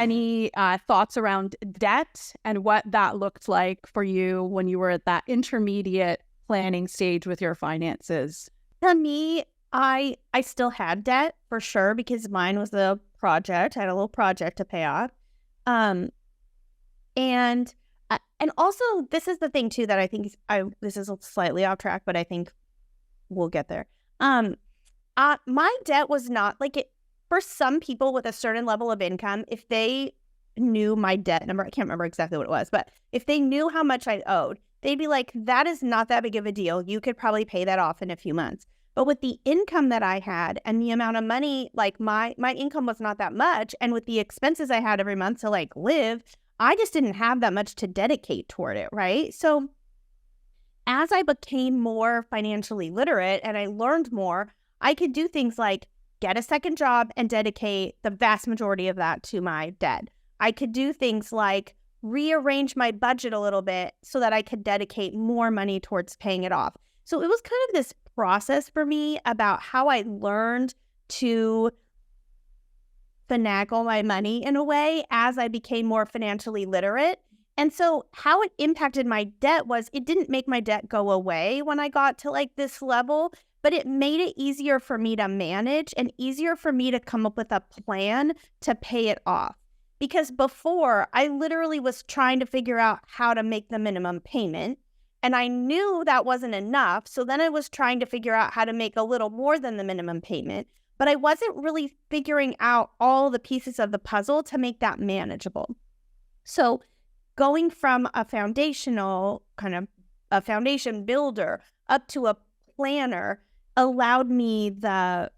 any thoughts around debt and what that looked like for you when you were at that intermediate planning stage with your finances? To me, I still had debt for sure because mine was a project. I had a little project to pay off. And also this is the thing too that I think this is slightly off track, but I think we'll get there. My debt was not like it for some people with a certain level of income. If they knew my debt number, I can't remember exactly what it was, but if they knew how much I owed, they'd be like, that is not that big of a deal. You could probably pay that off in a few months. But with the income that I had and the amount of money, like my income was not that much. And with the expenses I had every month to like live, I just didn't have that much to dedicate toward it, right? So as I became more financially literate and I learned more, I could do things like get a second job and dedicate the vast majority of that to my debt. I could do things like rearrange my budget a little bit so that I could dedicate more money towards paying it off. So it was kind of this process for me about how I learned to finagle my money in a way as I became more financially literate. And so how it impacted my debt was it didn't make my debt go away when I got to like this level, but it made it easier for me to manage and easier for me to come up with a plan to pay it off. Because before, I literally was trying to figure out how to make the minimum payment, and I knew that wasn't enough. So then I was trying to figure out how to make a little more than the minimum payment, but I wasn't really figuring out all the pieces of the puzzle to make that manageable. So going from a foundation builder up to a planner allowed me I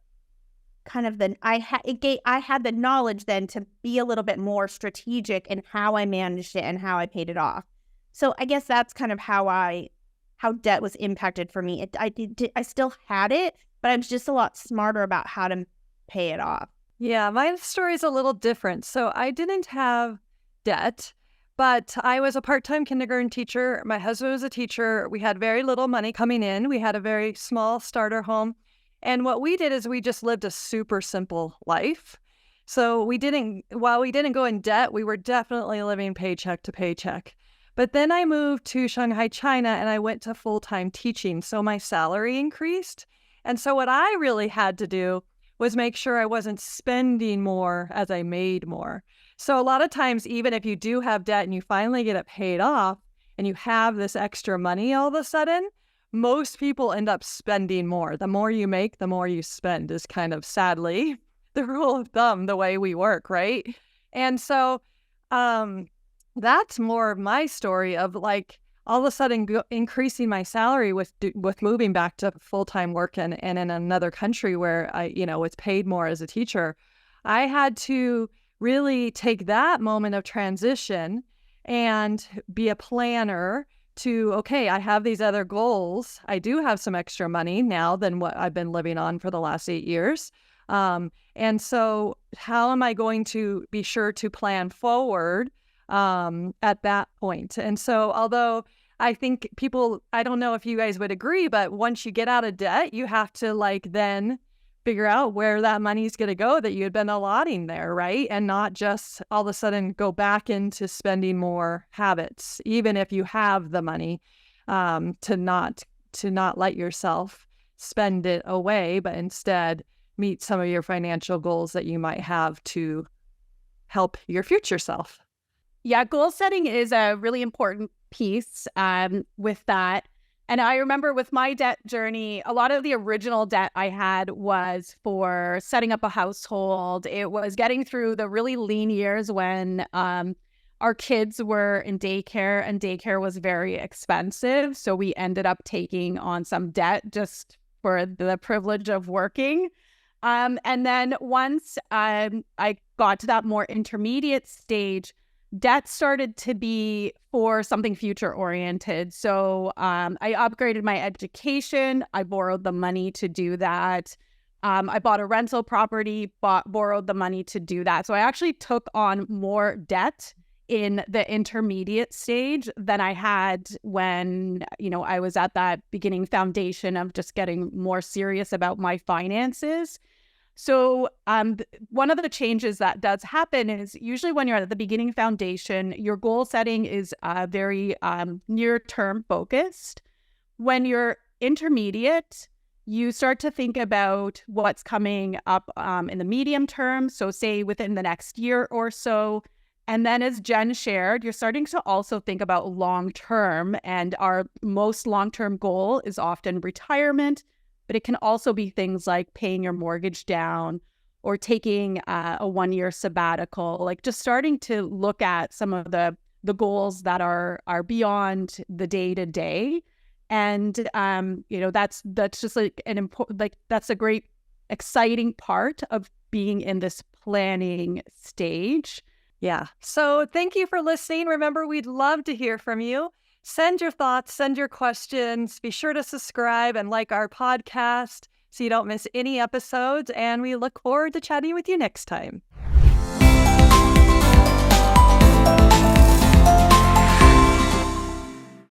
had the knowledge then to be a little bit more strategic in how I managed it and how I paid it off. So I guess that's kind of how debt was impacted for me. I still had it, but I was just a lot smarter about how to pay it off. Yeah, my story is a little different. So I didn't have debt, but I was a part-time kindergarten teacher. My husband was a teacher. We had very little money coming in. We had a very small starter home. And what we did is we just lived a super simple life. So while we didn't go in debt, we were definitely living paycheck to paycheck. But then I moved to Shanghai, China, and I went to full-time teaching. So my salary increased. And so what I really had to do was make sure I wasn't spending more as I made more. So a lot of times, even if you do have debt and you finally get it paid off and you have this extra money all of a sudden, most people end up spending more. The more you make, the more you spend is kind of sadly the rule of thumb, the way we work, right? And so that's more of my story of like all of a sudden increasing my salary with moving back to full-time work and in another country where I, was paid more as a teacher. I had to really take that moment of transition and be a planner to, okay, I have these other goals. I do have some extra money now than what I've been living on for the last 8 years. And so how am I going to be sure to plan forward at that point? And so although I think I don't know if you guys would agree, but once you get out of debt, you have to then figure out where that money is going to go that you had been allotting there, right? And not just all of a sudden go back into spending more habits, even if you have the money, to not let yourself spend it away, but instead meet some of your financial goals that you might have to help your future self. Yeah, goal setting is a really important piece with that. And I remember with my debt journey, a lot of the original debt I had was for setting up a household. It was getting through the really lean years when our kids were in daycare, and daycare was very expensive. So we ended up taking on some debt just for the privilege of working. And then once I got to that more intermediate stage, debt started to be for something future oriented. So I upgraded my education. I borrowed the money to do that. I bought a rental property, borrowed the money to do that. So I actually took on more debt in the intermediate stage than I had when, I was at that beginning foundation of just getting more serious about my finances. So one of the changes that does happen is usually when you're at the beginning foundation, your goal setting is very near-term focused. When you're intermediate, you start to think about what's coming up in the medium term. So say within the next year or so. And then as Jen shared, you're starting to also think about long-term. And our most long-term goal is often retirement, but it can also be things like paying your mortgage down or taking a one-year sabbatical, like just starting to look at some of the goals that are beyond the day-to-day. And, that's just like an important, like that's a great, exciting part of being in this planning stage. Yeah. So thank you for listening. Remember, we'd love to hear from you. Send your thoughts, send your questions. Be sure to subscribe and like our podcast so you don't miss any episodes. And we look forward to chatting with you next time.